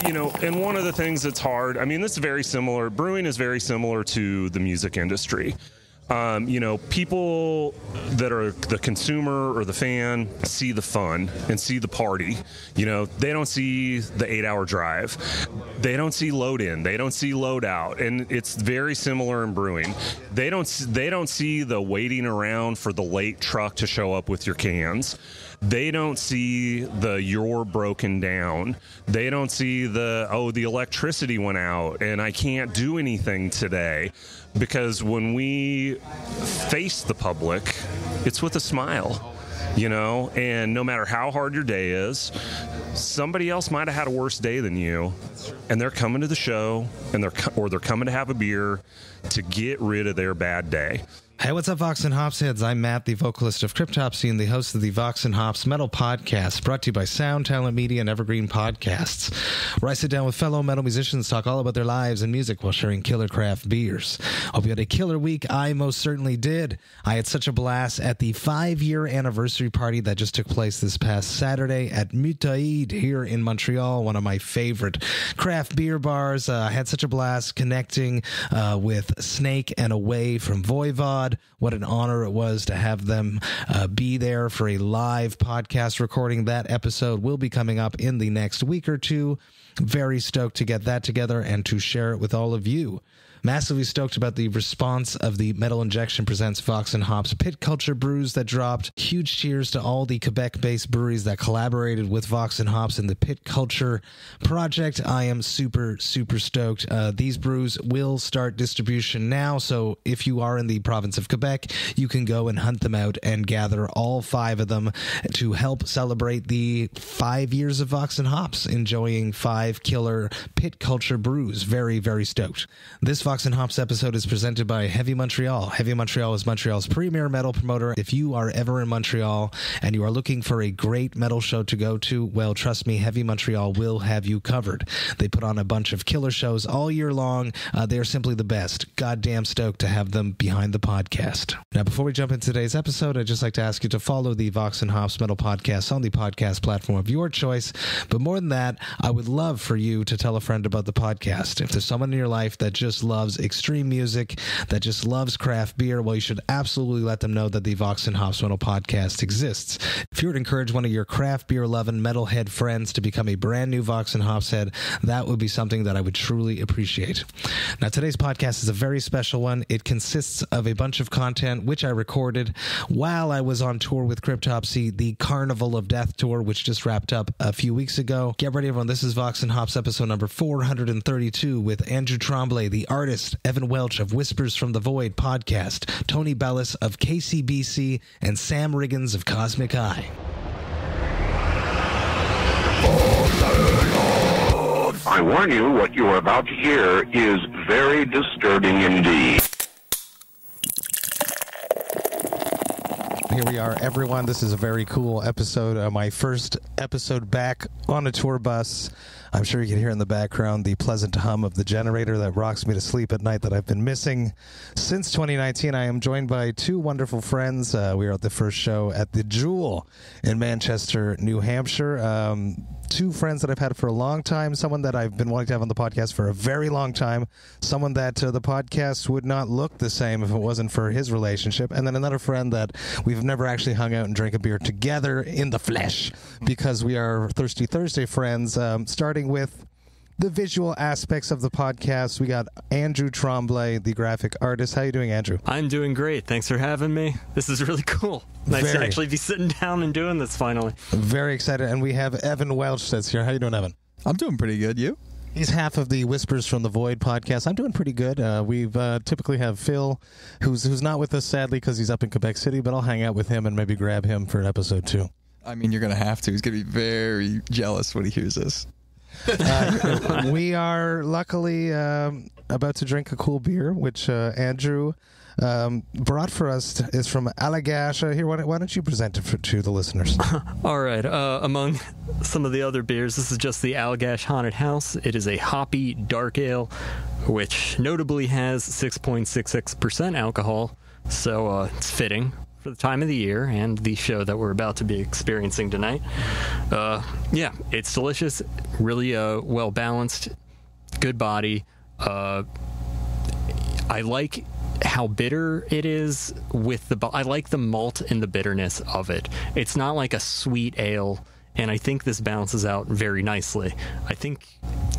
And one of the things that's hard, I mean, this is very similar. Brewing is very similar to the music industry. People that are the consumer or the fan see the fun and see the party. They don't see the 8-hour drive. They don't see load in. They don't see load out. And it's very similar in brewing. They don't see the waiting around for the late truck to show up with your cans. They don't see the you're broken down. They don't see the electricity went out and I can't do anything today. Because when we face the public, it's with a smile, and no matter how hard your day is, somebody else might have had a worse day than you, and they're coming to the show, and they're coming to have a beer to get rid of their bad day. Hey, what's up, Vox and Hops heads? I'm Matt, the vocalist of Cryptopsy and the host of the Vox and Hops Metal Podcast, brought to you by Sound Talent Media and Evergreen Podcasts, where I sit down with fellow metal musicians, talk all about their lives and music while sharing killer craft beers. Hope you had a killer week. I most certainly did. I had such a blast at the 5-year anniversary party that just took place this past Saturday at Montreal here in Montreal, one of my favorite craft beer bars. I had such a blast connecting with Snake and Away from Voivod. What an honor it was to have them be there for a live podcast recording. That episode will be coming up in the next week or two. Very stoked to get that together and to share it with all of you. Massively stoked about the response of the Metal Injection Presents Vox and Hops Pit Culture brews that dropped. Huge cheers to all the Quebec-based breweries that collaborated with Vox and Hops in the Pit Culture project. I am super, super stoked. These brews will start distribution now, so if you are in the province of Quebec, you can go and hunt them out and gather all 5 of them to help celebrate the 5 years of Vox and Hops, enjoying 5 killer Pit Culture brews. Very, very stoked. This Vox and Hops episode is presented by Heavy Montreal. Heavy Montreal is Montreal's premier metal promoter. If you are ever in Montreal and you are looking for a great metal show to go to, well, trust me, Heavy Montreal will have you covered. They put on a bunch of killer shows all year long. They are simply the best. Goddamn stoked to have them behind the podcast. Now, before we jump into today's episode, I'd just like to ask you to follow the Vox and Hops Metal Podcast on the podcast platform of your choice. But more than that, I would love for you to tell a friend about the podcast. If there's someone in your life that just loves extreme music, that just loves craft beer, well, you should absolutely let them know that the Vox and Hops Metal Podcast exists. If you were to encourage one of your craft beer loving metalhead friends to become a brand new Vox and Hops head, that would be something that I would truly appreciate. Now, today's podcast is a very special one. It consists of a bunch of content which I recorded while I was on tour with Cryptopsy, the Carnival of Death tour, which just wrapped up a few weeks ago. Get ready, everyone. This is Vox and Hops episode number 432 with Andrew Tremblay, the artist, Evan Welch of Whispers from the Void podcast, Tony Bellis of KCBC, and Sam Riggins of Cosmic Eye. I warn you, what you are about to hear is very disturbing indeed. Here we are, everyone. This is a very cool episode. My first episode back on a tour bus. I'm sure you can hear in the background the pleasant hum of the generator that rocks me to sleep at night that I've been missing since 2019. I am joined by 2 wonderful friends. We are at the first show at the Jewel in Manchester, New Hampshire. 2 friends that I've had for a long time, someone that I've been wanting to have on the podcast for a very long time, someone that the podcast would not look the same if it wasn't for his relationship, and then another friend that we've never actually hung out and drank a beer together in the flesh because we are Thirsty Thursday friends. Starting with the visual aspects of the podcast, we got Andrew Tremblay, the graphic artist. How you doing, Andrew? I'm doing great. Thanks for having me. This is really cool. Nice to actually be sitting down and doing this finally. Very excited. And we have Evan Welch that's here. How you doing, Evan? I'm doing pretty good. You? He's half of the Whispers from the Void podcast. I'm doing pretty good. We've typically have Phil, who's not with us, sadly, because he's up in Quebec City, but I'll hang out with him and maybe grab him for episode 2. I mean, you're going to have to. He's going to be very jealous when he hears this. We are luckily about to drink a cool beer, which Andrew brought for us is from Allagash. Here, why don't you present it to the listeners? All right. Among some of the other beers, this is just the Allagash Haunted House. It is a hoppy dark ale, which notably has 6.66% alcohol, so it's fitting for the time of the year and the show that we're about to be experiencing tonight. Yeah, it's delicious, really well balanced, good body. I like how bitter it is with I like the malt and the bitterness of it. It's not like a sweet ale, and I think this balances out very nicely. I think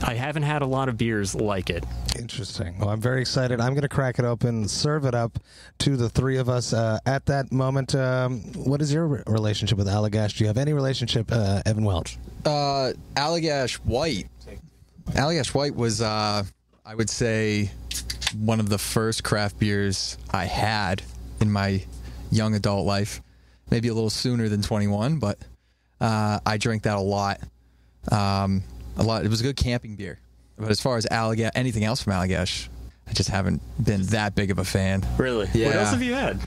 I haven't had a lot of beers like it. Interesting. Well, I'm very excited. I'm going to crack it open, serve it up to the three of us. At that moment, what is your relationship with Allagash? Do you have any relationship, Evan Welch? Allagash White. Allagash White was, I would say, one of the first craft beers I had in my young adult life. Maybe a little sooner than 21, but I drank that a lot. It was a good camping beer. But as far as anything else from Allagash, I just haven't been that big of a fan. Really? Yeah. What else have you had?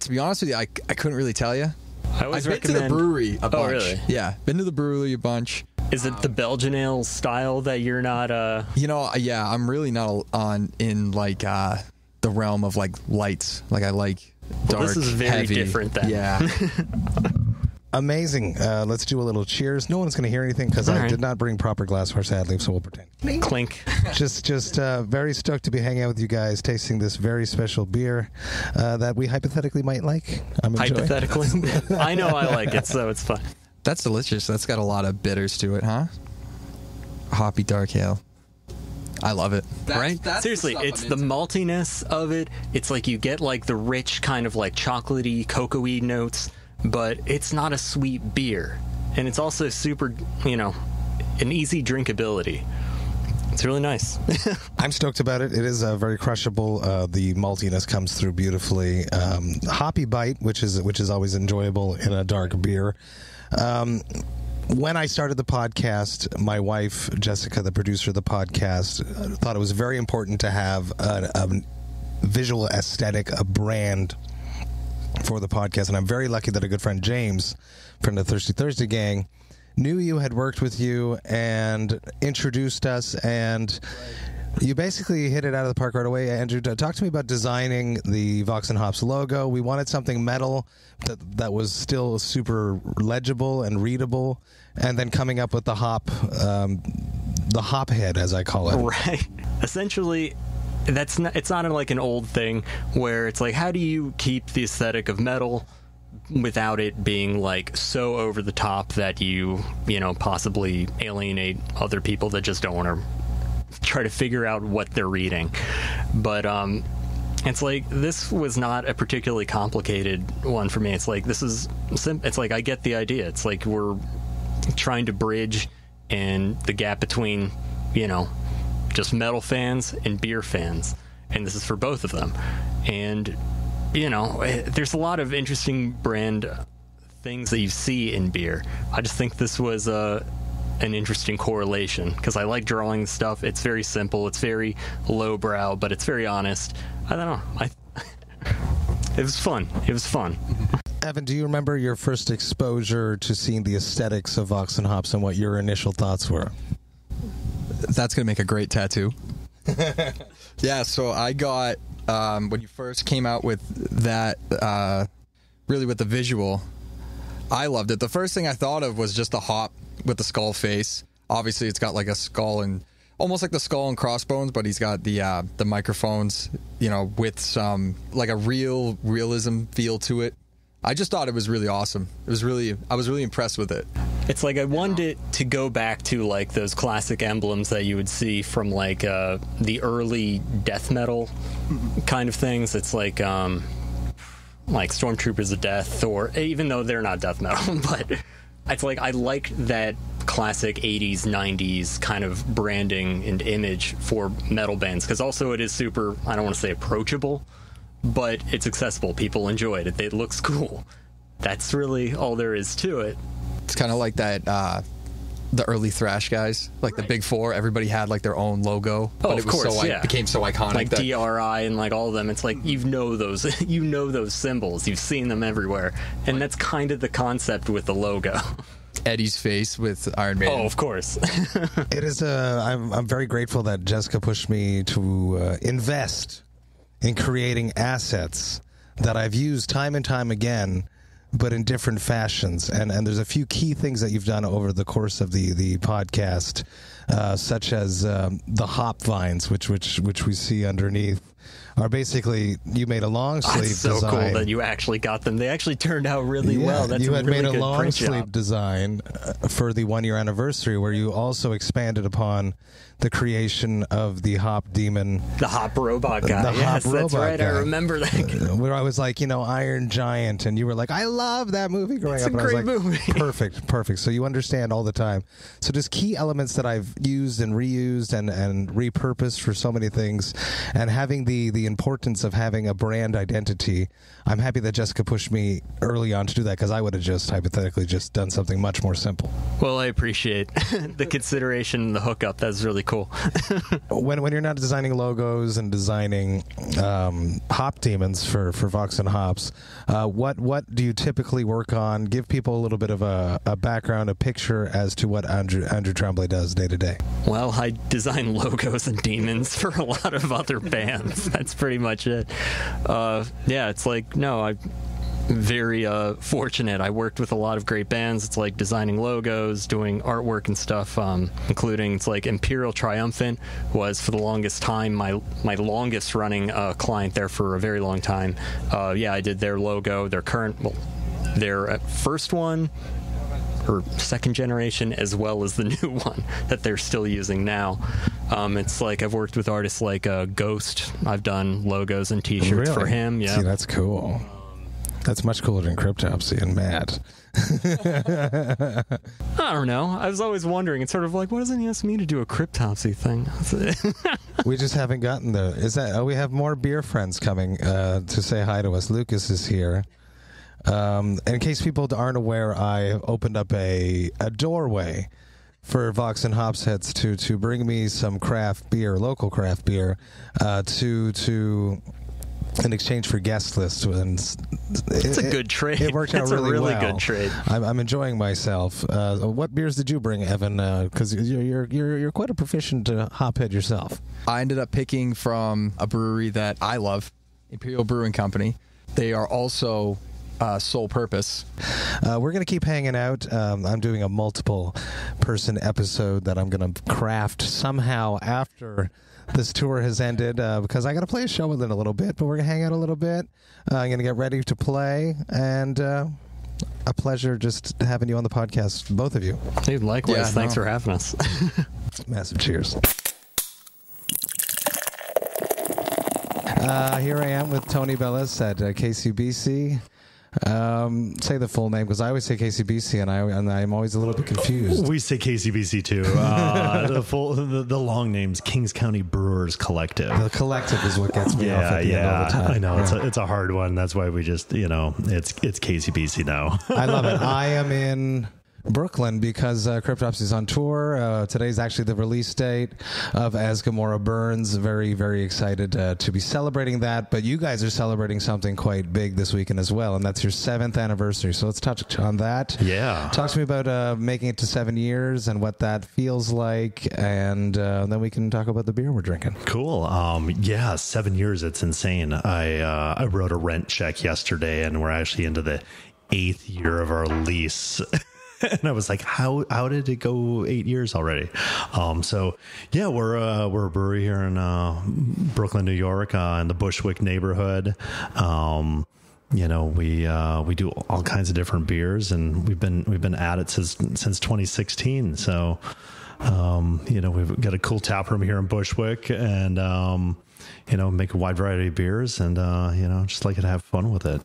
To be honest with you, I couldn't really tell you. I always I've been to the brewery a bunch. Oh, really? Yeah, been to the brewery a bunch. Is it the Belgian ale style that you're not? Yeah, I'm really not in like the realm of like lights. Like I like dark, this is very heavy. different then. Yeah. Amazing. Let's do a little cheers. No one's going to hear anything because I did not bring proper glassware, sadly, so we'll pretend. Clink. Just very stoked to be hanging out with you guys, tasting this very special beer that we hypothetically might like. I'm enjoying. Hypothetically? I know I like it, so it's fun. That's delicious. That's got a lot of bitters to it, huh? Hoppy dark ale. I love it. Right? Seriously, it's the maltiness of it. It's like you get like the rich kind of like chocolatey, cocoa-y notes, but it's not a sweet beer. And it's also super, an easy drinkability. It's really nice. I'm stoked about it. It is very crushable. The maltiness comes through beautifully. Hoppy bite, which is always enjoyable in a dark beer. When I started the podcast, my wife, Jessica, the producer of the podcast, thought it was very important to have a visual aesthetic, a brand for the podcast. And I'm very lucky that a good friend, James, from the Thirsty Thursday gang, knew you, had worked with you, and introduced us, and you basically hit it out of the park right away. Andrew, talk to me about designing the Vox&Hops logo. We wanted something metal that was still super legible and readable, and then coming up with the hop head, as I call it. Right. Essentially, it's not like an old thing where it's like, how do you keep the aesthetic of metal without it being like so over the top that you possibly alienate other people that just don't want to try to figure out what they're reading. But it's like, this was not a particularly complicated one for me. It's like, it's like I get the idea. It's like we're trying to bridge and the gap between just metal fans and beer fans, and this is for both of them. And there's a lot of interesting brand things that you see in beer. I just think this was an interesting correlation because I like drawing stuff. It's very simple, it's very lowbrow, but it's very honest. I don't know. It was fun. Evan, do you remember your first exposure to seeing the aesthetics of Vox&Hops and what your initial thoughts were? That's going to make a great tattoo. Yeah, so I got, when you first came out with that, really with the visual, I loved it. The first thing I thought of was just the hop with the skull face. Obviously, it's got like a skull and almost like the skull and crossbones, but he's got the microphones, with some like a realism feel to it. I just thought it was really awesome. I was really impressed with it. It's like I wanted it to go back to like those classic emblems that you would see from like the early death metal kind of things. It's like Stormtroopers of Death, or even though they're not death metal, but it's like I like that classic 80s, 90s kind of branding and image for metal bands, because also it is super, I don't want to say approachable, but it's accessible. People enjoy it. It looks cool. That's really all there is to it. It's kind of like that, the early thrash guys, like the Big Four. Everybody had like their own logo, but of course, it became so iconic. Like DRI and like all of them. It's like those symbols. You've seen them everywhere, and that's kind of the concept with the logo. Eddie's face with Iron Maiden. Oh, of course. It is. I'm very grateful that Jessica pushed me to invest in creating assets that I've used time and time again, but in different fashions. And there's a few key things that you've done over the course of the podcast, such as the hop vines, which we see underneath. Are basically, you made a long sleeve so design. Cool that you actually got them. They actually turned out really well. That's you had really made a good long print sleeve job. design for the 1-year anniversary, where you also expanded upon the creation of the Hop Demon. The Hop Robot guy. The yes, Hop that's Robot right. guy. I remember that. Where I was like, Iron Giant, and you were like, I love that movie growing up. It's a And I was great like, movie. Perfect. So you understand all the time. So just key elements that I've used and reused and repurposed for so many things, and having the importance of having a brand identity. I'm happy that Jessica pushed me early on to do that, because I would have just hypothetically just done something much more simple. Well, I appreciate the consideration and the hookup. That's really cool. When you're not designing logos and designing hop demons for Vox and Hops, what do you typically work on? Give people a little bit of a background, a picture as to what Andrew Tremblay does day to day. Well, I design logos and demons for a lot of other bands. That's pretty much it. It's like, no, I'm very fortunate. I worked with a lot of great bands. It's like designing logos, doing artwork and stuff, including, it's like Imperial Triumphant was for the longest time my longest running client there for a very long time. I did their logo, their first one or second generation, as well as the new one that they're still using now. It's like I've worked with artists like Ghost. I've done logos and t-shirts for him. Yeah. See, that's cool. That's much cooler than Cryptopsy and Matt. I don't know. I was always wondering. It's sort of like, what does he ask me to do a Cryptopsy thing? We just haven't gotten there. We have more beer friends coming to say hi to us. Lucas is here. In case people aren't aware, I opened up a doorway for Vox and Hops heads to bring me some craft beer, local craft beer, to in exchange for guest lists. And it's a good trade. It worked out it's really well. It's a really good trade. I'm enjoying myself. What beers did you bring, Evan? Because you're quite a proficient hophead yourself. I ended up picking from a brewery that I love, Imperial Brewing Company. They are also sole purpose. We're going to keep hanging out. I'm doing a multiple person episode that I'm going to craft somehow after this tour has ended, because I got to play a show with it a little bit, but we're going to hang out a little bit. I'm going to get ready to play, and a pleasure just having you on the podcast, both of you. Dude, likewise. Thanks for having us. Massive cheers. Here I am with Tony Bellis at KCBC. Say the full name, because I always say KCBC, and I'm always a little bit confused. We say KCBC too. The long name's Kings County Brewers Collective. The collective is what gets me off at the end all the time. I know it's a hard one. That's why we just it's KCBC now. I love it. I am in Brooklyn because Cryptopsy is on tour. Today's actually the release date of As Gomorrah Burns. Very, very excited to be celebrating that. But you guys are celebrating something quite big this weekend as well, and that's your 7th anniversary. So let's touch on that. Yeah. Talk to me about making it to 7 years and what that feels like, and then we can talk about the beer we're drinking. Cool. 7 years. It's insane. I wrote a rent check yesterday, and we're actually into the 8th year of our lease. And I was like, how did it go 8 years already? We're a brewery here in Brooklyn, New York, in the Bushwick neighborhood. We do all kinds of different beers, and we've been at it since 2016. So, we've got a cool tap room here in Bushwick, and make a wide variety of beers, and just like to have fun with it.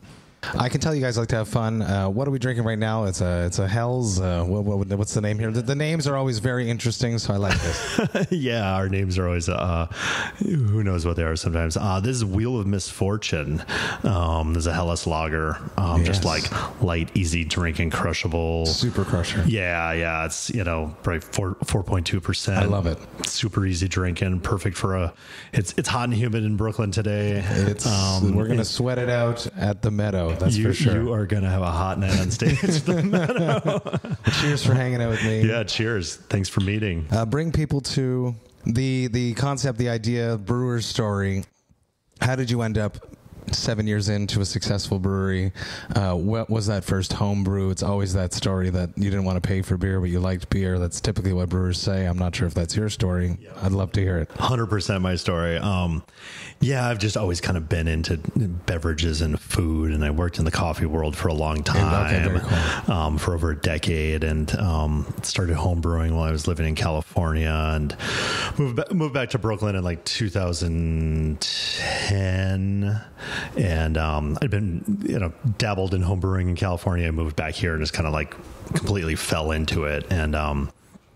I can tell you guys like to have fun. What are we drinking right now? It's a Hell's. What's the name here? The names are always very interesting, so I like this. Yeah, our names are always who knows what they are sometimes. This is Wheel of Misfortune. There's a Helles lager, just like light, easy drinking, crushable, super crusher. Yeah. It's probably 4.2%. I love it. Super easy drinking, perfect for It's hot and humid in Brooklyn today. We're gonna sweat it out at the Meadow. That's for sure. You are going to have a hot night on stage at the Meadow. Cheers for hanging out with me. Yeah, cheers. Thanks for meeting. Bring people to the concept, the idea, brewer's story. How did you end up 7 years into a successful brewery. What was that first home brew? It's always that story that you didn't want to pay for beer, but you liked beer. That's typically what brewers say. I'm not sure if that's your story. I'd love to hear it. 100% my story. Yeah, I've just always kind of been into beverages and food, and I worked in the coffee world for a long time, okay, very cool. For over a decade, and started home brewing while I was living in California, and moved back to Brooklyn in like 2010. And I'd been, dabbled in home brewing in California. I moved back here and just kind of like completely fell into it. And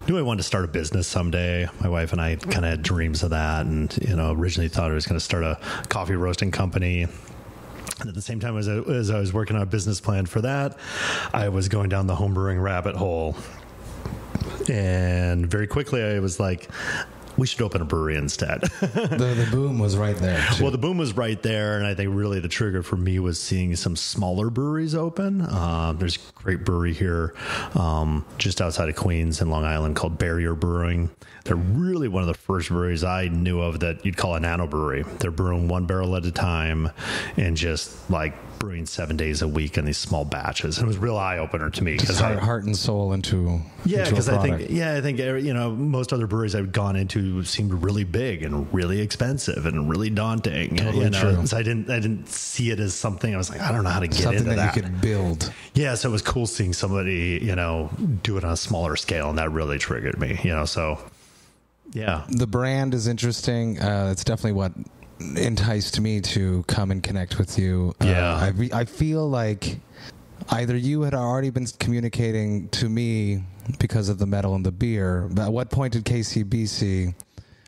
knew I wanted to start a business someday. My wife and I kind of had dreams of that, and originally thought I was going to start a coffee roasting company. And at the same time as I was working on a business plan for that, I was going down the home brewing rabbit hole. And very quickly I was like, we should open a brewery instead. The boom was right there, too. Well, the boom was right there, and I think really the trigger for me was seeing some smaller breweries open. There's a great brewery here just outside of Queens in Long Island called Barrier Brewing. They're really one of the first breweries I knew of that you'd call a nano brewery. They're brewing one barrel at a time and just like brewing 7 days a week in these small batches. And it was a real eye opener to me because heart and soul into because I think most other breweries I've gone into seemed really big and really expensive and really daunting. Totally true. So I didn't see it as something. I was like, I don't know how to get something into that. You could build. Yeah, so it was cool seeing somebody do it on a smaller scale, and that really triggered me. So yeah, the brand is interesting. It's definitely what enticed me to come and connect with you. I feel like either you had already been communicating to me because of the metal and the beer. At what point did KCBC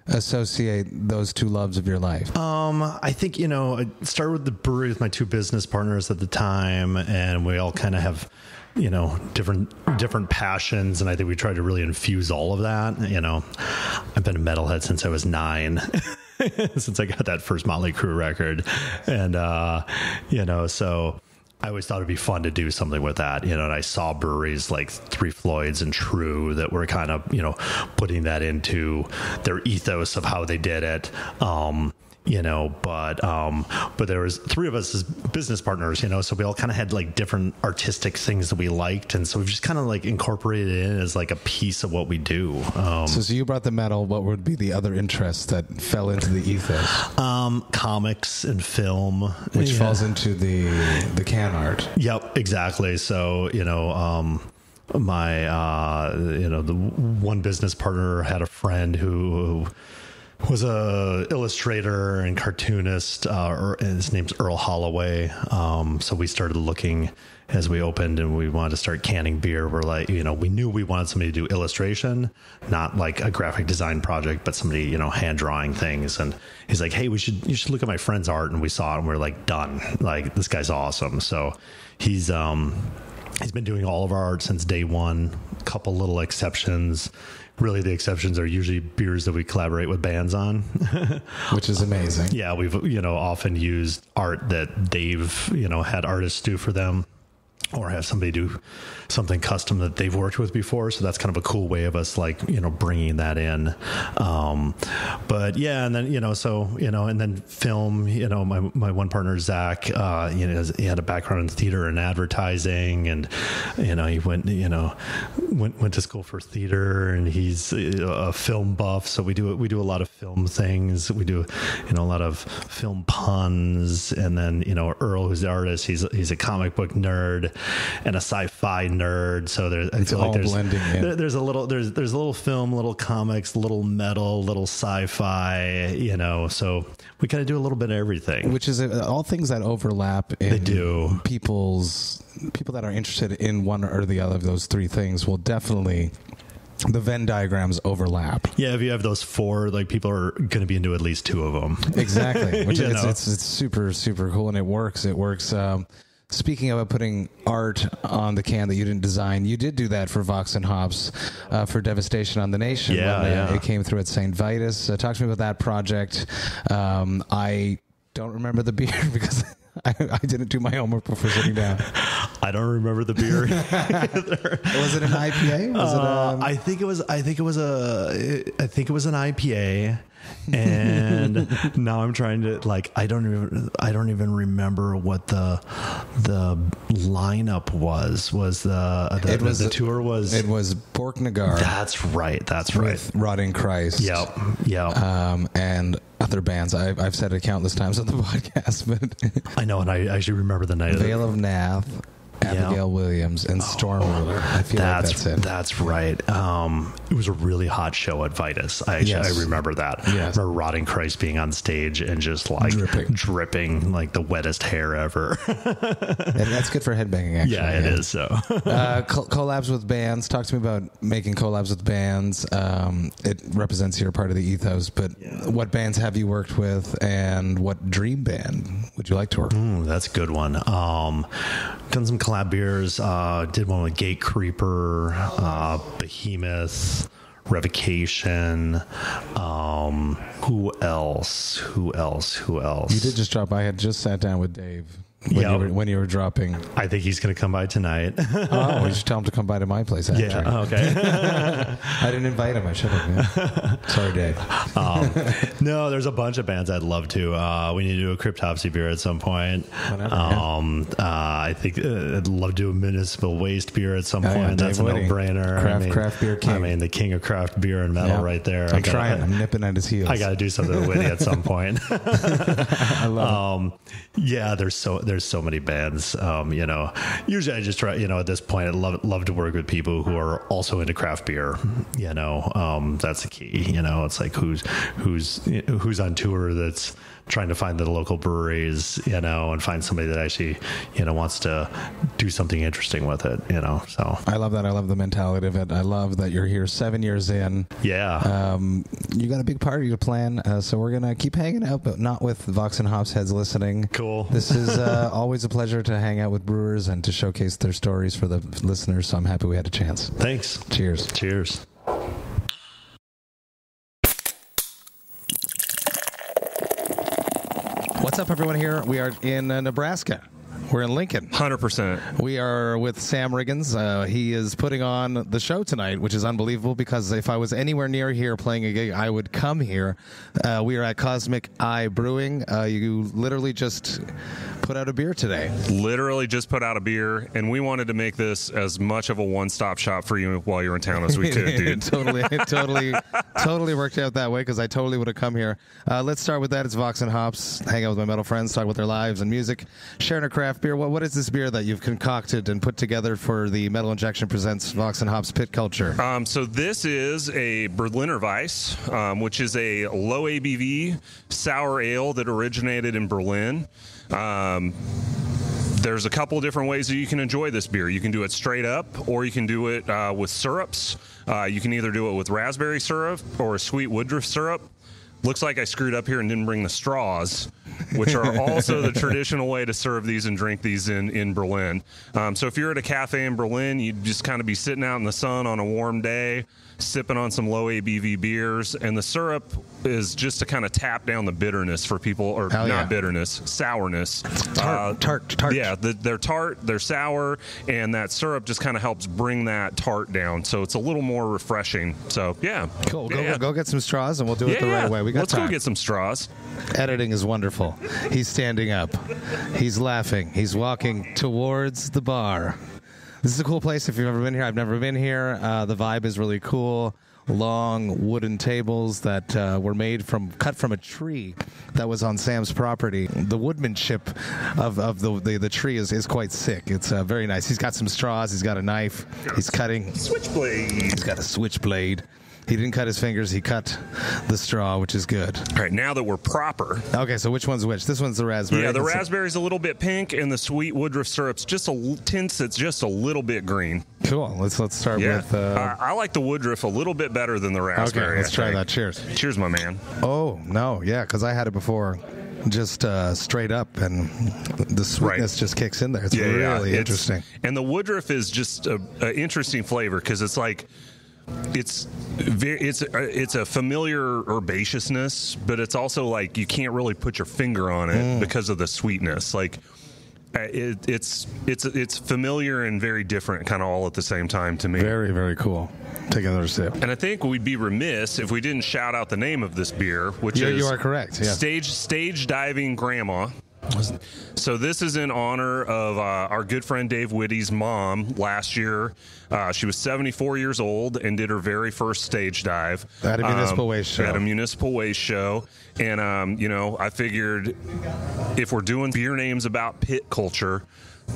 associate those two loves of your life? I think I started with the brewery with my two business partners at the time, and we all kind of have different passions, and I think we tried to really infuse all of that. I've been a metalhead since I was 9. Since I got that first Motley Crue record. And, so I always thought it'd be fun to do something with that, and I saw breweries like Three Floyds and True that were kind of, putting that into their ethos of how they did it. But there was 3 of us as business partners, so we all kind of had like different artistic things that we liked. And so we've just kind of like incorporated it in as like a piece of what we do. So you brought the metal. What would be the other interests that fell into the ethos? Comics and film. Which falls into the can art. Yep, exactly. So, my, the one business partner had a friend who was a illustrator and cartoonist, and his name's Earl Holloway. So we started looking as we opened, and we wanted to start canning beer. We're like, we knew we wanted somebody to do illustration, not like a graphic design project, but somebody, hand drawing things. And he's like, hey, you should look at my friend's art. And we saw it, and we're like, done. Like, this guy's awesome. So he's been doing all of our art since day one. A couple little exceptions. Really, the exceptions are usually beers that we collaborate with bands on. Which is amazing. Yeah, we've, often used art that they've, had artists do for them, or have somebody do something custom that they've worked with before. So that's kind of a cool way of us like, bringing that in. But yeah, and then, and then film, my one partner, Zach, he had a background in theater and advertising, and, he went to school for theater, and he's a film buff. So we do a lot of film things. We do, a lot of film puns. And then, Earl, who's the artist, he's a comic book nerd and a sci-fi nerd. So there's a little film, little comics, little metal, little sci-fi, so we kind of do a little bit of everything, which is all things that overlap in they do. People that are interested in one or the other of those 3 things will definitely, the Venn diagrams overlap. Yeah, if you have those 4, like, people are going to be into at least 2 of them. Exactly. Which it's super, super cool, and it works. Speaking of putting art on the can that you didn't design, you did do that for Vox&Hops for Devastation on the Nation. Yeah. It came through at St. Vitus. Talk to me about that project. I don't remember the beer because I didn't do my homework before sitting down. I don't remember the beer either. Was it an IPA? I think it was an IPA. And now I'm trying to I don't even remember what the lineup was. Was the tour was it was Borknagar. That's right. With Rotting Christ. Yep. And other bands. I've said it countless times on the podcast, but I know, and I actually remember the night. Vale of Nath, Abigail Williams, and Storm Ruler. I feel that's it. That's right. It was a really hot show at Vitus. I remember that. Yes. I remember Rotting Christ being on stage and just dripping like the wettest hair ever. And that's good for headbanging, actually. Yeah, it is. So collabs with bands. Talk to me about making collabs with bands. It represents your part of the ethos, but what bands have you worked with, and what dream band would you like to work with? That's a good one. Done some collab beers. Did one with Gate Creeper, Behemoth, Revocation. Who else? You did just drop. I had just sat down with Dave when you were dropping. I think he's going to come by tonight. Oh, you should tell him to come by to my place, actually. Yeah, okay. I didn't invite him. I should have. Yeah. Sorry, Dave. No, there's a bunch of bands I'd love to. We need to do a Cryptopsy beer at some point. Whatever, I think I'd love to do a Municipal Waste beer at some point. That's a no-brainer. Craft beer king. I mean, the king of craft beer and metal right there. I'm trying. I'm nipping at his heels. I got to do something with you at some point. I love it. Yeah, there's so many bands. Usually I just try, at this point, I'd love to work with people who are also into craft beer. That's the key. It's like who's on tour that's trying to find the local breweries, and find somebody that actually, wants to do something interesting with it, so. I love that. I love the mentality of it. I love that you're here 7 years in. Yeah. You got a big party to plan, so we're going to keep hanging out, but not with Vox&Hops heads listening. Cool. This is always a pleasure to hang out with brewers and to showcase their stories for the listeners, so I'm happy we had a chance. Thanks. Cheers. Cheers. What's up, everyone? Here we are in Nebraska. We're in Lincoln. 100%. We are with Sam Riggins. He is putting on the show tonight, which is unbelievable because if I was anywhere near here playing a gig, I would come here. We are at Cosmic Eye Brewing. You literally just put out a beer today. Literally just put out a beer, and we wanted to make this as much of a one-stop shop for you while you're in town as we could, dude. Totally worked out that way because I totally would have come here. Let's start with that. It's Vox&Hops. Hang out with my metal friends, talk about their lives and music, sharing a craft beer. What is this beer that you've concocted and put together for the Metal Injection Presents Vox&Hops Pit Culture? So this is a Berliner Weiss, which is a low ABV sour ale that originated in Berlin. There's a couple different ways that you can enjoy this beer. You can do it straight up, or you can do it with syrups. You can either do it with raspberry syrup or a sweet Woodruff syrup. Looks like I screwed up here and didn't bring the straws, which are also the traditional way to serve these and drink these in Berlin. So if you're at a cafe in Berlin, you'd just kind of be sitting out in the sun on a warm day, sipping on some low ABV beers, and the syrup is just to kind of tap down the bitterness for people, or bitterness, sourness. Tart. Yeah, they're tart, they're sour, and that syrup just kind of helps bring that tart down, so it's a little more refreshing. So, yeah. Cool. Go get some straws, and we'll do it the right way. Let's go get some straws. Editing is wonderful. He's standing up. He's laughing. He's walking towards the bar. This is a cool place if you've ever been here. I've never been here. The vibe is really cool. Long wooden tables that were cut from a tree that was on Sam's property. The woodmanship of the tree is quite sick. It's very nice. He's got some straws. He's got a knife. He's cutting. Switchblade. He's got a switchblade. He didn't cut his fingers. He cut the straw, which is good. All right, now that we're proper. Okay, so which one's which? This one's the raspberry. Yeah, the raspberry's a little bit pink, and the sweet Woodruff syrup's just tints it's just a little bit green. Cool. Let's start with... I like the Woodruff a little bit better than the raspberry. Okay, let's try that. Cheers. Cheers, my man. Oh, no, yeah, because I had it before. Just straight up, and the sweetness just kicks in there. It's really interesting. And the Woodruff is just an interesting flavor because it's like... It's a familiar herbaceousness, but it's also like you can't really put your finger on it because of the sweetness. Like it's familiar and very different, kind of all at the same time to me. Very, very cool. Take another sip. And I think we'd be remiss if we didn't shout out the name of this beer, which is... You are correct, yeah. Stage Diving Grandma. So this is in honor of our good friend Dave Whitty's mom last year. She was 74 years old and did her very first stage dive. At a municipal waste show. At a municipal waste show. And, I figured if we're doing beer names about pit culture,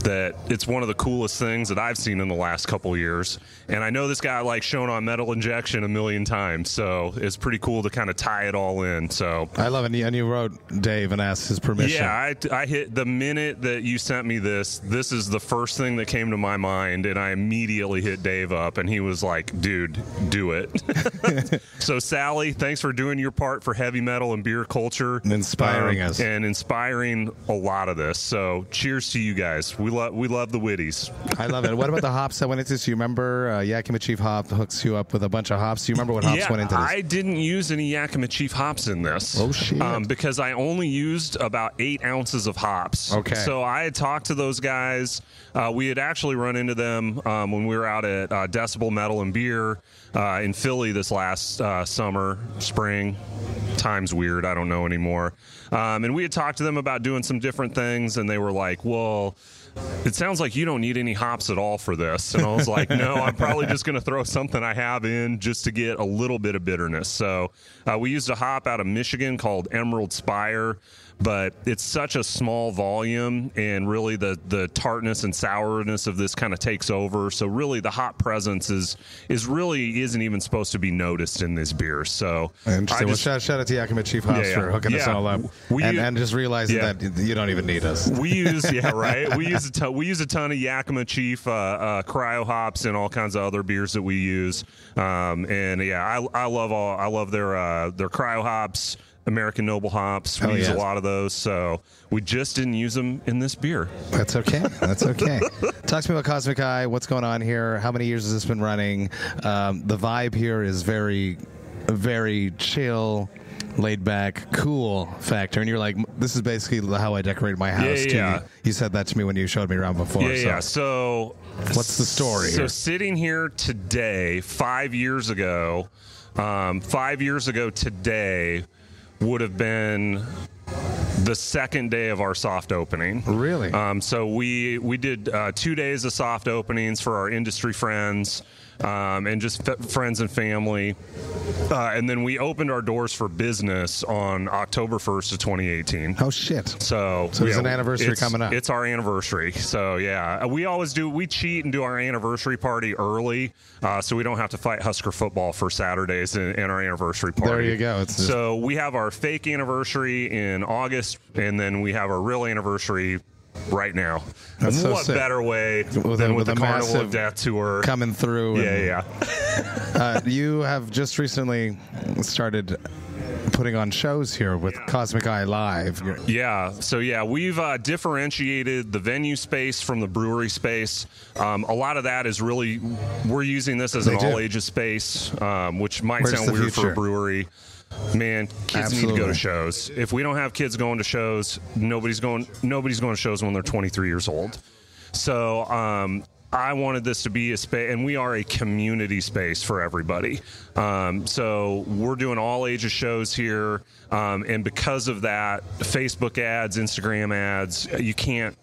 that it's one of the coolest things that I've seen in the last couple years. And I know this guy likes shown on Metal Injection a million times, so it's pretty cool to kind of tie it all in. So I love it. And you wrote Dave and asked his permission. Yeah, I hit the minute that you sent me this is the first thing that came to my mind, and I immediately hit Dave up, and he was like, dude, do it. So Sally, thanks for doing your part for heavy metal and beer culture. And inspiring us. And inspiring a lot of this. So cheers to you guys. We love the Whitties. I love it. What about the hops that went into this? You remember Yakima Chief Hop hooks you up with a bunch of hops? Do you remember what hops went into this? I didn't use any Yakima Chief hops in this. Oh, shit. Because I only used about 8 ounces of hops. Okay. So I had talked to those guys. We had actually run into them when we were out at Decibel Metal and Beer in Philly this last spring. Time's weird. I don't know anymore. And we had talked to them about doing some different things, and they were like, well, it sounds like you don't need any hops at all for this. And I was like, no, I'm probably just going to throw something I have in just to get a little bit of bitterness. So we used a hop out of Michigan called Emerald Spire, but it's such a small volume, and really the tartness and sourness of this kind of takes over. So really the hop presence is really isn't even supposed to be noticed in this beer. So interesting. Well, shout out to Yakima Chief Hops for hooking us all up and just realizing that you don't even need us. We use we use a ton of Yakima Chief cryo hops and all kinds of other beers that we use. I love their cryo hops. American Noble hops. We use a lot of those, so we just didn't use them in this beer. That's okay. That's okay. Talk to me about Cosmic Eye. What's going on here? How many years has this been running? The vibe here is very, very chill, laid back, cool factor. And you're like, this is basically how I decorate my house, too. You said that to me when you showed me around before. So what's the story here? So sitting here today, 5 years ago today, would have been the second day of our soft opening. Really? So we did 2 days of soft openings for our industry friends and just friends and family. And then we opened our doors for business on October 1st of 2018. Oh, shit. So there's an anniversary coming up. It's our anniversary. So, yeah. We cheat and do our anniversary party early so we don't have to fight Husker football for Saturdays in our anniversary party. There you go. So we have our fake anniversary in August, and then we have our real anniversary right now. That's and what better way than with the Carnival of Death tour coming through? Yeah. You have just recently started putting on shows here with Cosmic Eye Live. Yeah. So, we've differentiated the venue space from the brewery space. A lot of that is really, we're using this as an all-ages space, which might sound weird for a brewery. Man, kids need to go to shows. If we don't have kids going to shows, nobody's going to shows when they're 23 years old. So I wanted this to be a space, and we are a community space for everybody. So we're doing all ages shows here, and because of that, Facebook ads, Instagram ads, you can't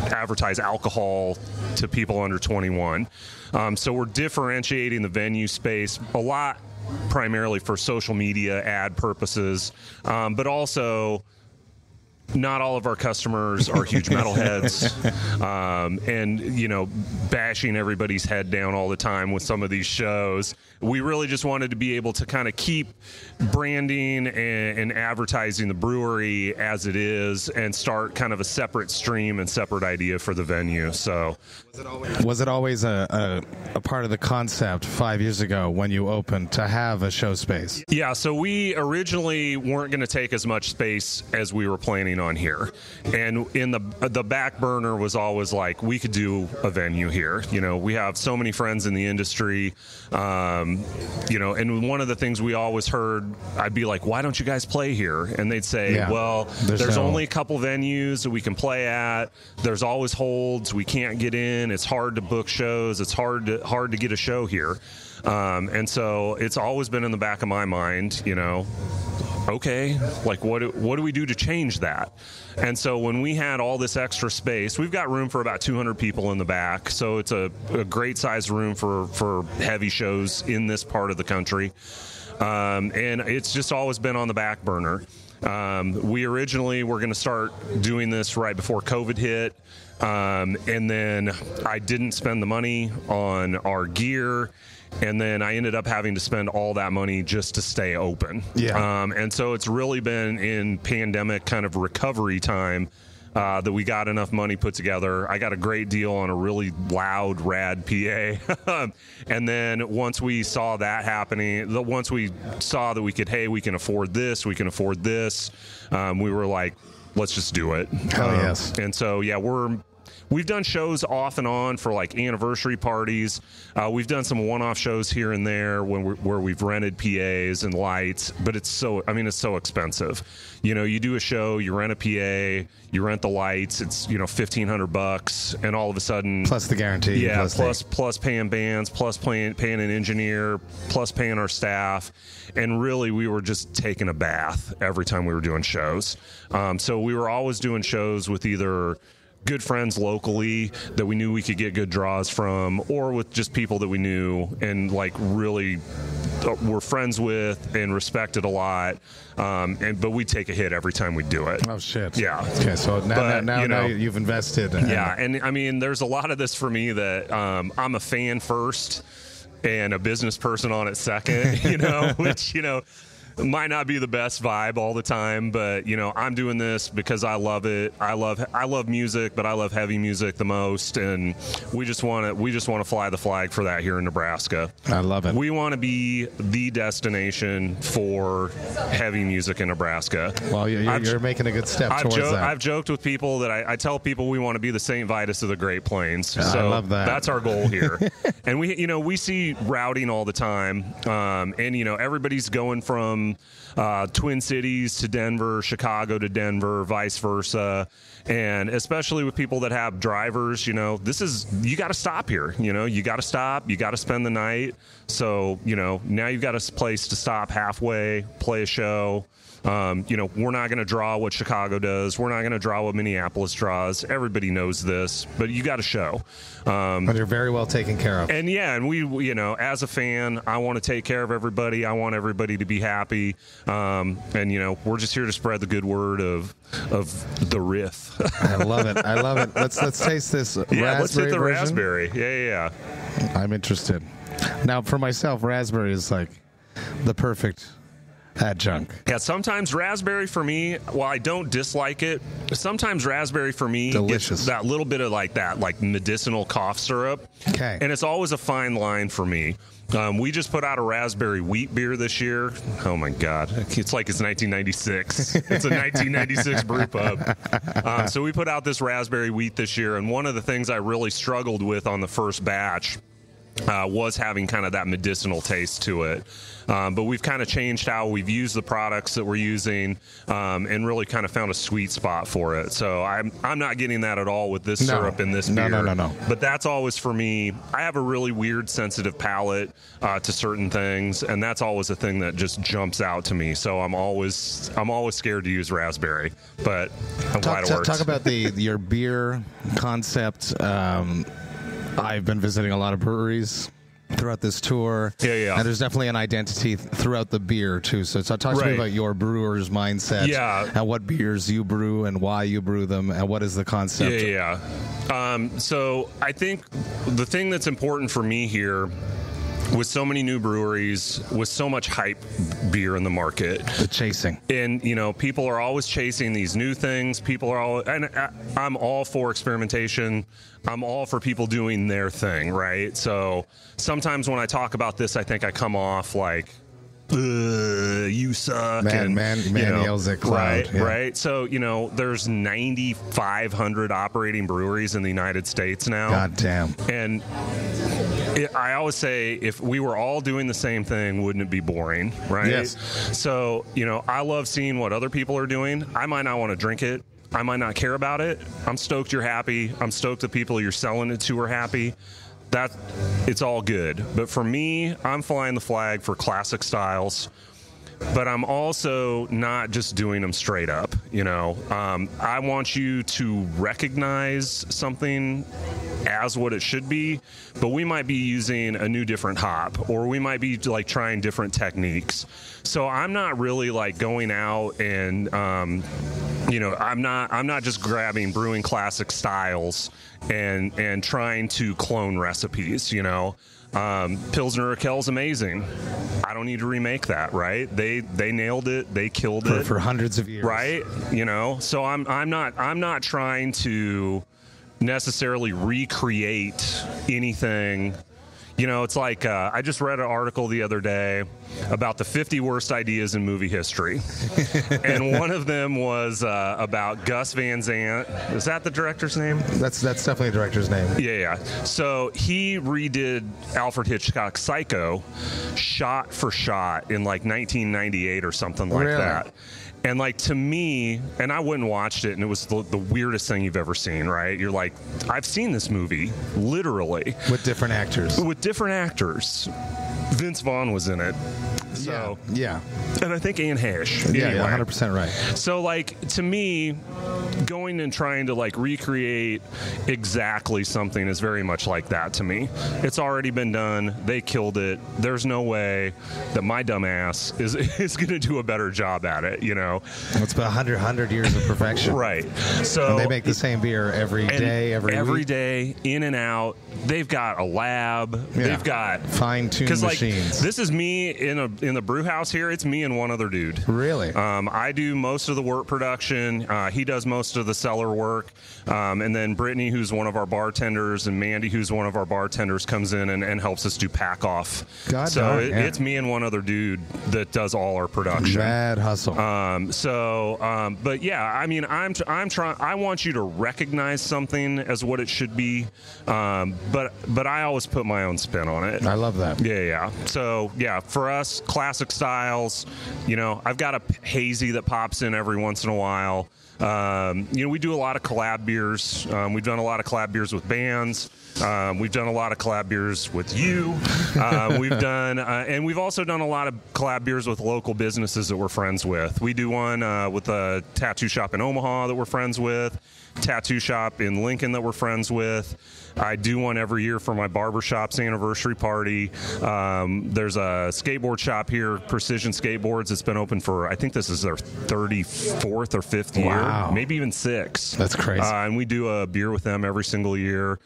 advertise alcohol to people under 21. So we're differentiating the venue space a lot, primarily for social media ad purposes, but also not all of our customers are huge metalheads, and bashing everybody's head down all the time with some of these shows. We really just wanted to be able to kind of keep branding and advertising the brewery as it is, and start kind of a separate stream and separate idea for the venue. So, was it always a part of the concept 5 years ago when you opened to have a show space? Yeah. So we originally weren't going to take as much space as we were planning on here. And in the back burner was always like, we could do a venue here. You know, we have so many friends in the industry, you know, and one of the things we always heard, I'd be like, why don't you guys play here? And they'd say, well, there's only a couple venues that we can play at. There's always holds. We can't get in. It's hard to book shows. It's hard to get a show here. And so it's always been in the back of my mind, you know, okay, like what do we do to change that? And so when we had all this extra space, we've got room for about 200 people in the back. So it's a great sized room for heavy shows in this part of the country. And it's just always been on the back burner. We originally were going to start doing this right before COVID hit. And then I didn't spend the money on our gear. And then I ended up having to spend all that money just to stay open. Yeah. And so it's really been in pandemic kind of recovery time that we got enough money put together. I got a great deal on a really loud, rad PA. And then once we saw that happening, once we saw that we can afford this, we were like, let's just do it. Hell yes. And so, yeah, we've done shows off and on for like anniversary parties. We've done some one-off shows here and there where we've rented PAs and lights, but it's so expensive. You know, you do a show, you rent a PA, you rent the lights, it's, you know, $1,500, and all of a sudden, plus the guarantee, plus paying bands, plus paying an engineer, plus paying our staff, and really we were just taking a bath every time we were doing shows. So we were always doing shows with either good friends locally that we knew we could get good draws from, or with just people that we knew and like really were friends with and respected a lot. But we take a hit every time we do it. Oh shit. Yeah. Okay. So now you've invested. Yeah. And I mean, there's a lot of this for me that I'm a fan first and a business person on it second, you know, which, you know, might not be the best vibe all the time, but you know, I'm doing this because I love it. I love music, but I love heavy music the most, and we just want to fly the flag for that here in Nebraska. I love it. We want to be the destination for heavy music in Nebraska. Well, you're making a good step towards that. I've joked with people that I tell people we want to be the St. Vitus of the Great Plains. So I love that. That's our goal here. And we see routing all the time, and you know, everybody's going from Twin Cities to Denver, Chicago to Denver, vice versa. And especially with people that have drivers, you know, you got to stop here. You know, you got to stop. You got to spend the night. So, you know, now you've got a place to stop halfway, play a show. You know, we're not going to draw what Chicago does. We're not going to draw what Minneapolis draws. Everybody knows this, but you got to show. But you're very well taken care of. And yeah, and we, you know, as a fan, I want to take care of everybody. I want everybody to be happy. And you know, we're just here to spread the good word of the riff. I love it. I love it. Let's taste this. Yeah, let's hit the version. raspberry. Yeah. I'm interested. Now, for myself, raspberry is like the perfect adjunct. Yeah, sometimes raspberry for me, while I don't dislike it, sometimes raspberry for me gets that little bit of like medicinal cough syrup. Okay. And it's always a fine line for me. We just put out a raspberry wheat beer this year. Oh my God. It's like it's 1996. It's a 1996 brew pub. So we put out this raspberry wheat this year. And one of the things I really struggled with on the first batch was having kind of that medicinal taste to it. But we've kind of changed how we've used the products that we're using, and really kind of found a sweet spot for it. So I'm not getting that at all with this syrup in this beer. No. But that's always for me. I have a really weird sensitive palate to certain things, and that's always a thing that just jumps out to me. So I'm always scared to use raspberry, but I'm glad it works. Talk about your beer concept. I've been visiting a lot of breweries throughout this tour. Yeah. And there's definitely an identity throughout the beer, too. So talk to me about your brewer's mindset. Yeah. And what beers you brew and why you brew them and what is the concept. Yeah. So I think the thing that's important for me here, with so many new breweries, with so much hype beer in the market, the chasing, and you know, people are always chasing these new things. And I'm all for experimentation. I'm all for people doing their thing, right? So sometimes when I talk about this, I think I come off like you suck. Man yells at cloud. Right, yeah. right. So, there's 9,500 operating breweries in the United States now. God damn. And I always say, if we were all doing the same thing, wouldn't it be boring, right? Yes. So, I love seeing what other people are doing. I might not want to drink it. I might not care about it. I'm stoked you're happy. I'm stoked the people you're selling it to are happy. It's all good. But for me, I'm flying the flag for classic styles. But I'm also not just doing them straight up, I want you to recognize something as what it should be, but we might be using a new different hop, or we might be like trying different techniques. So I'm not really like going out and I'm not just grabbing brewing classic styles and trying to clone recipes, Pilsner Urquell's amazing. I don't need to remake that, right? They nailed it. They killed it for hundreds of years, right? So I'm not trying to necessarily recreate anything. It's like I just read an article the other day about the 50 worst ideas in movie history. And one of them was about Gus Van Sant. Is that the director's name? That's definitely a director's name. Yeah. So he redid Alfred Hitchcock's Psycho shot for shot in like 1998 or something like that. And like, to me, and I went and watched it, and it was the weirdest thing you've ever seen, right? You're like, I've seen this movie, literally. With different actors. Vince Vaughn was in it. So yeah. And I think Anne Hesh. Yeah, anyway. 100% right. So like, to me, going and trying to like recreate exactly something is very much like that to me. It's already been done. They killed it. There's no way that my dumb ass is going to do a better job at it, It's been 100 years of perfection. Right. So and they make the same beer every day, every week. Day, in and out. They've got a lab. Yeah. They've got fine-tuned machines. This is me in the brew house here. It's me and one other dude. Really? I do most of the work production. He does most of the cellar work. And then Brittany, who's one of our bartenders, and Mandy, who's one of our bartenders, comes in and helps us do pack off. It's me and one other dude that does all our production. Mad hustle. But yeah, I mean, I'm trying. I want you to recognize something as what it should be. But I always put my own spin on it. I love that. Yeah. So yeah, for us, classic styles. I've got a hazy that pops in every once in a while. We do a lot of collab beers. We've done a lot of collab beers with bands. We've done a lot of collab beers with you. And we've also done a lot of collab beers with local businesses that we're friends with. We do one with a tattoo shop in Omaha that we're friends with, tattoo shop in Lincoln that we're friends with. I do one every year for my barbershop's anniversary party. There's a skateboard shop here, Precision Skateboards. It's been open for, I think this is their 34th or 5th year, maybe even 6. That's crazy. And we do a beer with them every single year.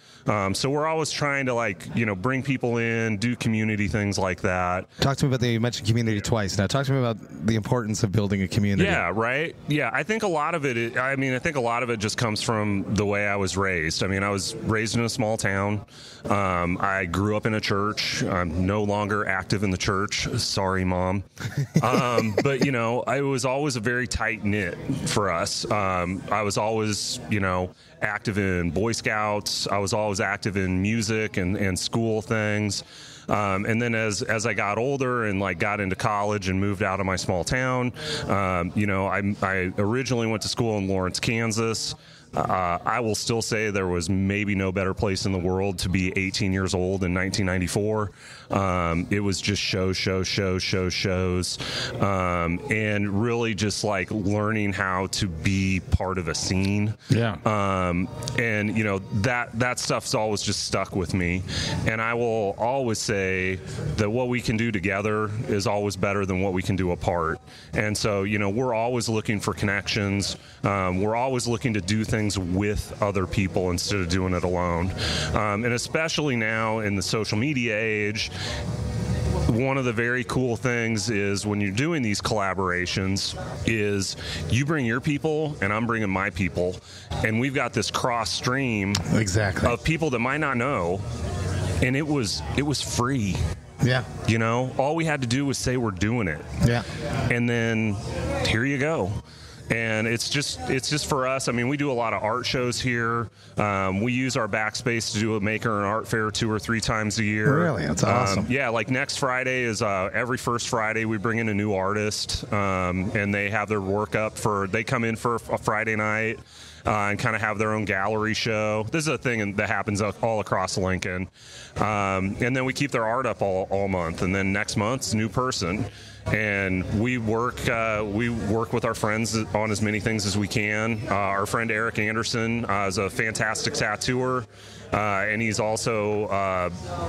So we're always trying to bring people in, do community things like that. Talk to me about you mentioned community twice. Now talk to me about the importance of building a community. Yeah, right. Yeah, I think a lot of it just comes from the way I was raised. I mean, I was raised in a small town. I grew up in a church. I'm no longer active in the church. Sorry, Mom. But it was always a very tight knit for us. I was always, active in Boy Scouts. I was always active in music and school things. And then as I got older and got into college and moved out of my small town, I originally went to school in Lawrence, Kansas. I will still say there was maybe no better place in the world to be 18 years old in 1994. It was just shows, and really just learning how to be part of a scene. Yeah. And that stuff's always just stuck with me, and I will always say that what we can do together is always better than what we can do apart. And so we're always looking for connections. We're always looking to do things with other people instead of doing it alone. And especially now in the social media age, one of the very cool things is when you're doing these collaborations is you bring your people and I'm bringing my people, and we've got this cross stream exactly of people that might not know, and it was free. Yeah. You know, all we had to do was say we're doing it. Yeah. And then here you go. And it's just for us. I mean, we do a lot of art shows here. We use our backspace to do a maker and art fair 2 or 3 times a year. Really? That's awesome. Yeah, like next Friday is every first Friday we bring in a new artist, and they have their work up they come in for a Friday night. And kind of have their own gallery show. This is a thing that happens all across Lincoln. And then we keep their art up all month. And then next month's new person. And we work with our friends on as many things as we can. Our friend Eric Anderson is a fantastic tattooer. And he's also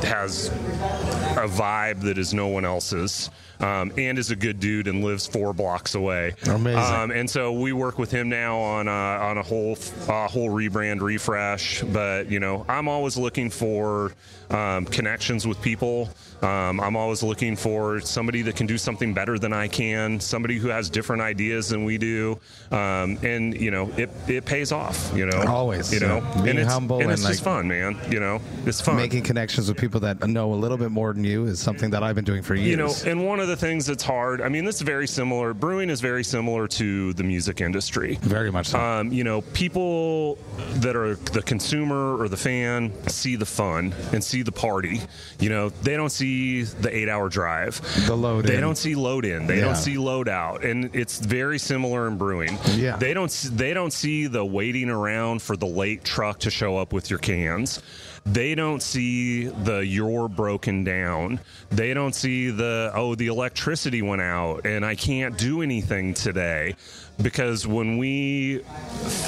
has a vibe that is no one else's. And is a good dude and lives 4 blocks away. Amazing. And so we work with him now on a whole rebrand refresh. But you know, I'm always looking for connections with people. I'm always looking for somebody that can do something better than I can. Somebody who has different ideas than we do. And you know, it pays off. You know, always. You know, being humble and it's like, just fun, man. You know, it's fun. Making connections with people that know a little bit more than you is something that I've been doing for years. You know, and one of the things that's hard, I mean, this is very similar. Brewing is very similar to the music industry. Very much so. You know, people that are the consumer or the fan see the fun and see the party. You know, they don't see the 8-hour drive. The load in. They don't see load in. They don't see load out. And it's very similar in brewing. Yeah. They don't see the waiting around for the late truck to show up with your cans. They don't see the you're broken down. They don't see the electricity went out and I can't do anything today. Because when we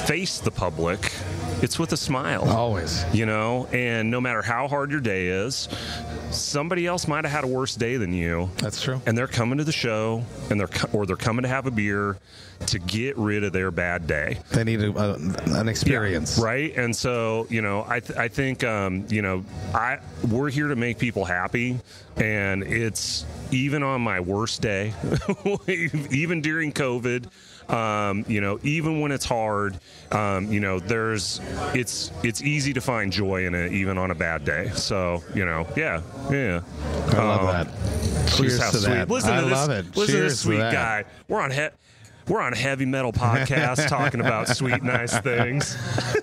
face the public, it's with a smile. Always. You know, and no matter how hard your day is, somebody else might have had a worse day than you. That's true. And they're coming to the show, and they're coming to have a beer to get rid of their bad day. They need an experience. Yeah, right? And so, you know, I think, you know, we're here to make people happy, and it's even on my worst day, even during COVID, you know, even when it's hard, you know, it's easy to find joy in it, even on a bad day. So, you know, yeah. I love that. Cheers to that. Listen to this. Love it. Listen to this Cheers sweet to that. guy. We're on Heavy Metal Podcast talking about sweet, nice things.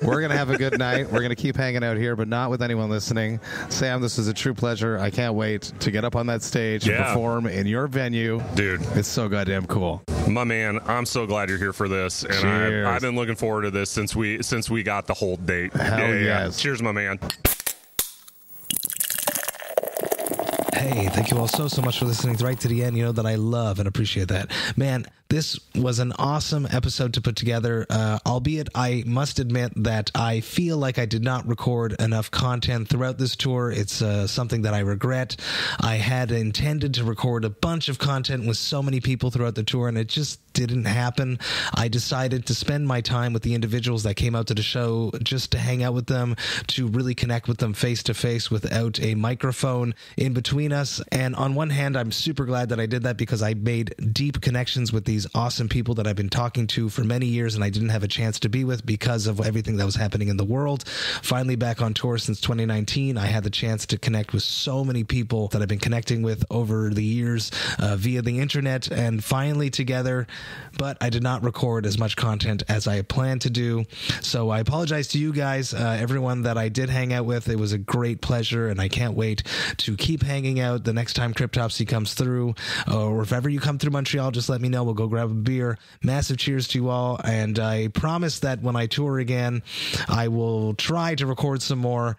We're going to have a good night. We're going to keep hanging out here, but not with anyone listening. Sam, this is a true pleasure. I can't wait to get up on that stage and perform in your venue. Dude. It's so goddamn cool. My man, I'm so glad you're here for this. And Cheers. I've been looking forward to this since we got the whole date. Hell yes. Cheers, my man. Hey, thank you all so much for listening right to the end. You know that I love and appreciate that. Man, this was an awesome episode to put together, albeit I must admit that I feel like I did not record enough content throughout this tour. It's something that I regret. I had intended to record a bunch of content with so many people throughout the tour, and it just didn't happen. I decided to spend my time with the individuals that came out to the show just to hang out with them, to really connect with them face to face without a microphone in between us. And on one hand, I'm super glad that I did that because I made deep connections with these awesome people that I've been talking to for many years and I didn't have a chance to be with because of everything that was happening in the world. Finally back on tour since 2019, I had the chance to connect with so many people that I've been connecting with over the years via the internet and finally together, but I did not record as much content as I had planned to do. So I apologize to you guys, everyone that I did hang out with. It was a great pleasure and I can't wait to keep hanging out the next time Cryptopsy comes through, or if ever you come through Montreal, just let me know. We'll go grab a beer. Massive cheers to you all, and I promise that when I tour again, I will try to record some more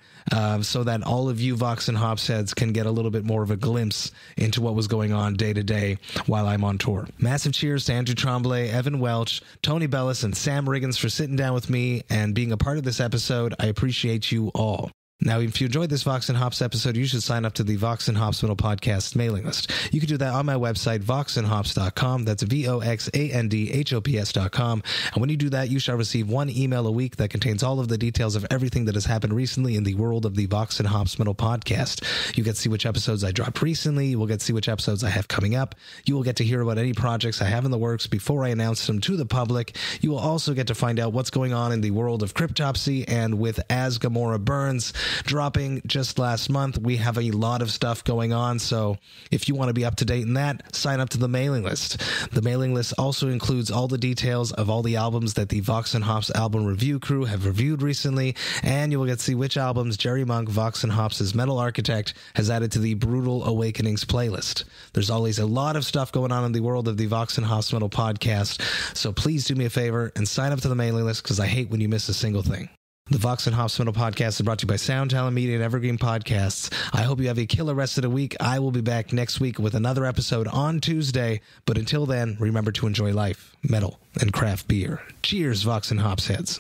so that all of you Vox and Hops heads can get a little bit more of a glimpse into what was going on day to day while I'm on tour. Massive cheers to Andrew Tremblay, Evan Welch, Tony Bellis, and Sam Riggins for sitting down with me and being a part of this episode. I appreciate you all. Now, if you enjoyed this Vox and Hops episode, you should sign up to the Vox and Hops Metal Podcast mailing list. You can do that on my website, voxandhops.com. That's VOXANDHOPS.com. And when you do that, you shall receive one email a week that contains all of the details of everything that has happened recently in the world of the Vox and Hops Metal Podcast. You get to see which episodes I dropped recently. You will get to see which episodes I have coming up. You will get to hear about any projects I have in the works before I announce them to the public. You will also get to find out what's going on in the world of Cryptopsy and with As Gamora Burns. dropping just last month. We have a lot of stuff going on, so if you want to be up to date in that, sign up to the mailing list. The mailing list also includes all the details of all the albums that the Vox&Hops album review crew have reviewed recently, and you will get to see which albums Jerry Monk, Vox&Hops' metal architect, has added to the Brutal Awakenings playlist. There's always a lot of stuff going on in the world of the Vox&Hops Metal Podcast, so please do me a favor and sign up to the mailing list, because I hate when you miss a single thing. The Vox&Hops Metal Podcast is brought to you by Sound Talent Media and Evergreen Podcasts. I hope you have a killer rest of the week. I will be back next week with another episode on Tuesday, but until then, remember to enjoy life, metal, and craft beer. Cheers, Vox&Hops heads.